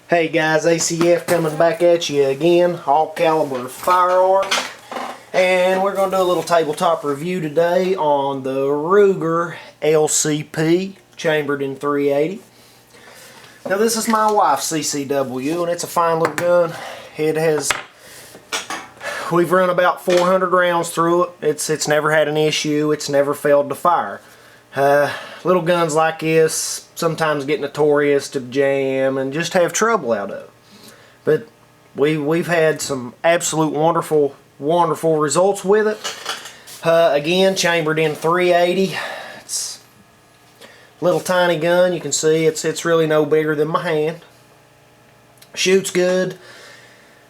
Hey guys, A.C.F coming back at you again, all caliber firearm, and we're going to do a little tabletop review today on the Ruger LCP chambered in .380. Now this is my wife's CCW and it's a fine little gun. We've run about 400 rounds through it. It's never had an issue, it's never failed to fire. Little guns like this sometimes get notorious to jam and just have trouble out of. But we've had some absolute wonderful results with it. Again, chambered in .380. It's a little tiny gun. You can see it's really no bigger than my hand. Shoots good.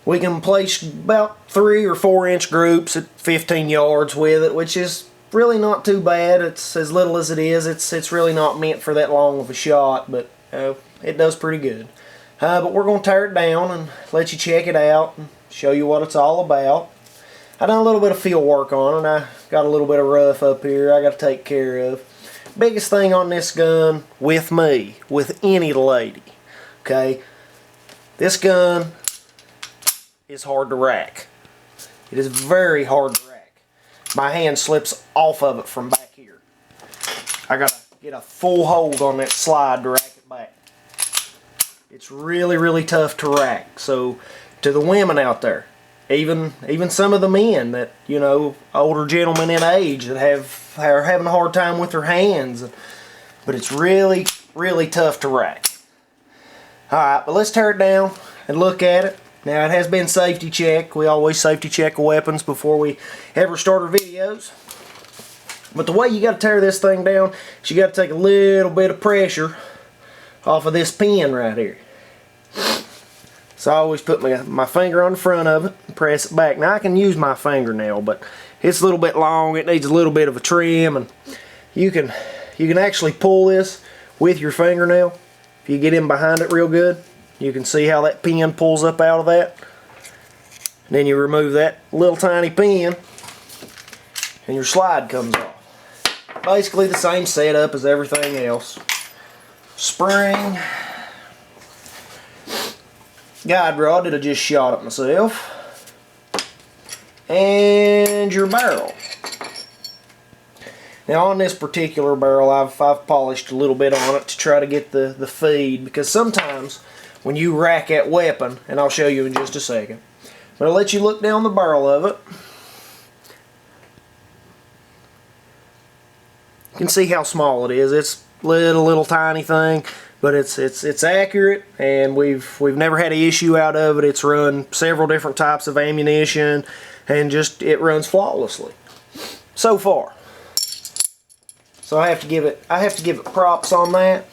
We can place about 3 or 4 inch groups at 15 yards with it, which is really not too bad. It's as little as it is. It's really not meant for that long of a shot, but it does pretty good. But we're going to tear it down and let you check it out and show you what it's all about. I done a little bit of field work on it. I got a little bit of rough up here I got to take care of. Biggest thing on this gun with me, with any lady, okay, this gun is hard to rack. It is very hard to rack. My hand slips off of it from back here. I gotta get a full hold on that slide to rack it back. It's really tough to rack. So to the women out there, even some of the men that, you know, older gentlemen in age that are having a hard time with their hands, but it's really tough to rack. Alright, but let's tear it down and look at it. Now it has been safety checked. We always safety check weapons before we ever start our videos. But the way you got to tear this thing down is you got to take a little bit of pressure off of this pin right here. So I always put my finger on the front of it and press it back. Now I can use my fingernail, but it's a little bit long. It needs a little bit of a trim, and you can actually pull this with your fingernail if you get in behind it real good. You can see how that pin pulls up out of that. And then you remove that little tiny pin and your slide comes off. Basically the same setup as everything else. Spring, guide rod that I just shot at myself, and your barrel. Now on this particular barrel I've polished a little bit on it to try to get the feed, because sometimes when you rack that weapon, and I'll show you in just a second, but I'll let you look down the barrel of it. You can see how small it is. It's little tiny thing, but it's accurate, and we've never had an issue out of it. It's run several different types of ammunition, and just it runs flawlessly so far. So I have to give it props on that.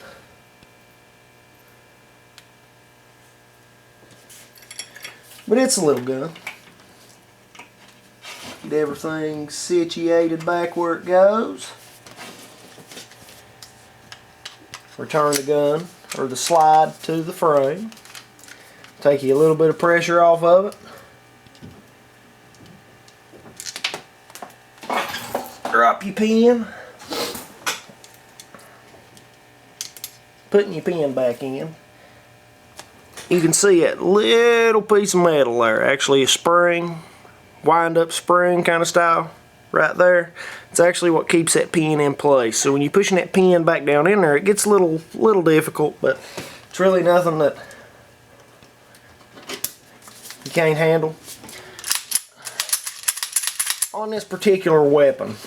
But it's a little gun. Get everything situated back where it goes. Return the gun, or the slide, to the frame. Take you a little bit of pressure off of it. Drop your pin. Putting your pin back in. You can see that little piece of metal there, actually a spring, wind-up spring kind of style right there. It's actually what keeps that pin in place. So when you're pushing that pin back down in there, it gets a little difficult, but it's really nothing that you can't handle. On this particular weapon,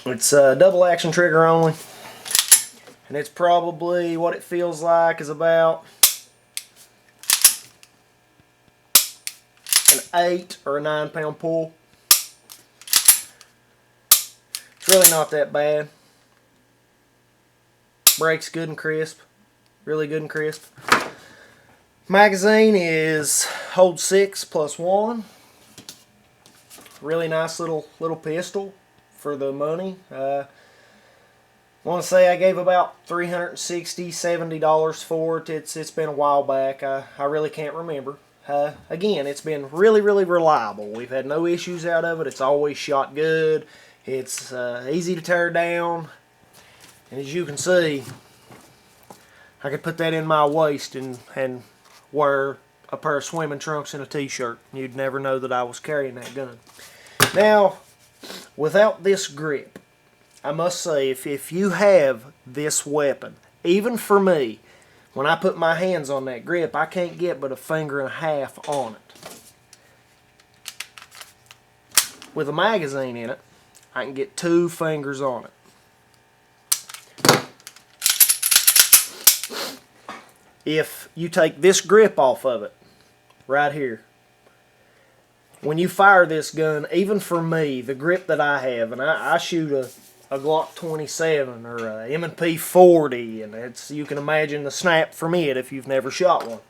it's a double action trigger only. And it's probably, what it feels like is about an 8 or a 9 pound pull. It's really not that bad. Breaks good and crisp. Really good and crisp. Magazine holds 6 plus 1. Really nice little pistol for the money. I want to say I gave about $360, $70 for it. It's been a while back. I really can't remember. Again, it's been really reliable. We've had no issues out of it. It's always shot good. It's easy to tear down. And as you can see, I could put that in my waist and wear a pair of swimming trunks and a t-shirt. You'd never know that I was carrying that gun. Now, without this grip, I must say, if you have this weapon, even for me, when I put my hands on that grip, I can't get but a finger and a half on it. With a magazine in it, I can get 2 fingers on it. If you take this grip off of it, right here, when you fire this gun, even for me, the grip that I have, and I shoot a Glock 27 or a M&P 40, and it's, you can imagine the snap from it if you've never shot one.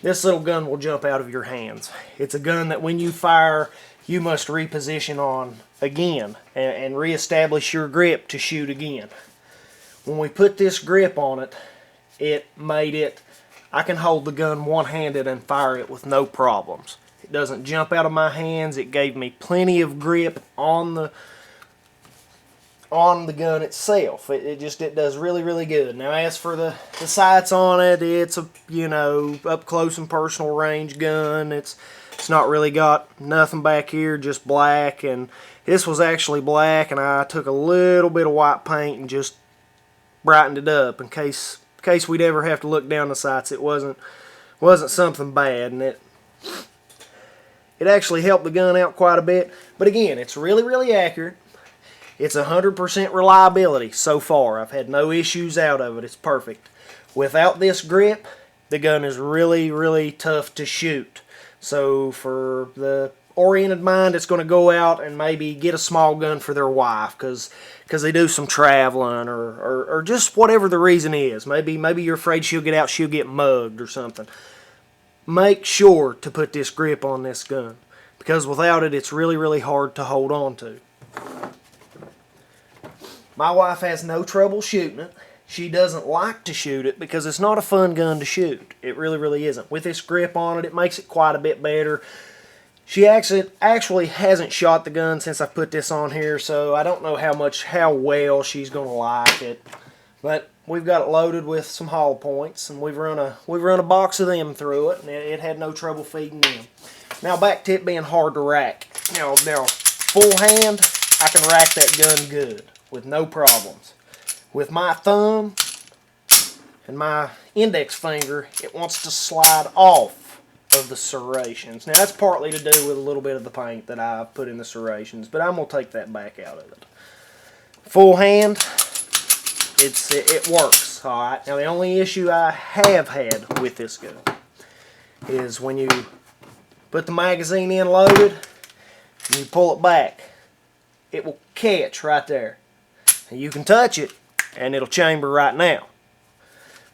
This little gun will jump out of your hands. It's a gun that when you fire, you must reposition on again and reestablish your grip to shoot again. When we put this grip on it, it made it, I can hold the gun one-handed and fire it with no problems. It doesn't jump out of my hands. It gave me plenty of grip on the gun itself. It does really, really good. Now, as for the sights on it, it's a, you know, up close and personal range gun. It's not really got nothing back here, just black, and this was actually black, and I took a little bit of white paint and just brightened it up in case we'd ever have to look down the sights. It wasn't something bad, and it actually helped the gun out quite a bit. But again, it's really, really accurate. It's 100% reliability so far. I've had no issues out of it. It's perfect. Without this grip, the gun is really, really tough to shoot. So for the oriented mind, it's going to go out and maybe get a small gun for their wife because they do some traveling or just whatever the reason is. Maybe you're afraid she'll get out, she'll get mugged or something. Make sure to put this grip on this gun because without it, it's really, really hard to hold on to. My wife has no trouble shooting it. She doesn't like to shoot it because it's not a fun gun to shoot. It really, really isn't. With this grip on it, it makes it quite a bit better. She actually hasn't shot the gun since I put this on here, so I don't know how well she's going to like it. But we've got it loaded with some hollow points, and we've run a box of them through it, and it had no trouble feeding them. Now back to it being hard to rack. Now full hand, I can rack that gun good with no problems. With my thumb and my index finger, it wants to slide off of the serrations. Now that's partly to do with a little bit of the paint that I've put in the serrations, but I'm going to take that back out of it. Full hand, it works, alright. Now the only issue I have had with this gun is when you put the magazine in loaded and you pull it back, it will catch right there. And you can touch it and it'll chamber right now.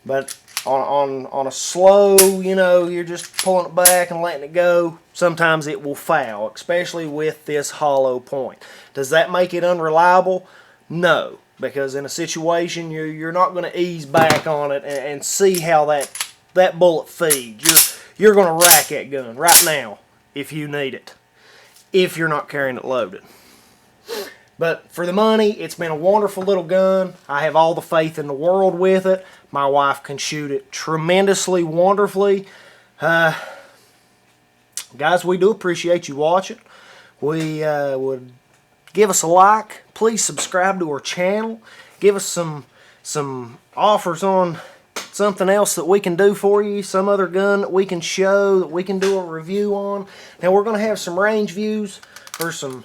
But on a slow, you know, you're just pulling it back and letting it go, sometimes it will foul, especially with this hollow point. Does that make it unreliable? No, because in a situation you're not going to ease back on it and see how that bullet feeds. You're going to rack that gun right now if you need it, if you're not carrying it loaded. But for the money, it's been a wonderful little gun. I have all the faith in the world with it. My wife can shoot it tremendously, wonderfully. Guys, we do appreciate you watching. We would give us a like. Please subscribe to our channel. Give us some offers on something else that we can do for you. Some other gun that we can show, that we can do a review on. Now we're going to have some range views or some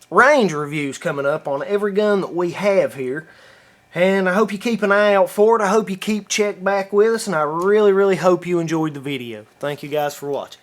range reviews coming up on every gun that we have here. And I hope you keep an eye out for it. I hope you keep check back with us, and I really, really hope you enjoyed the video. Thank you guys for watching.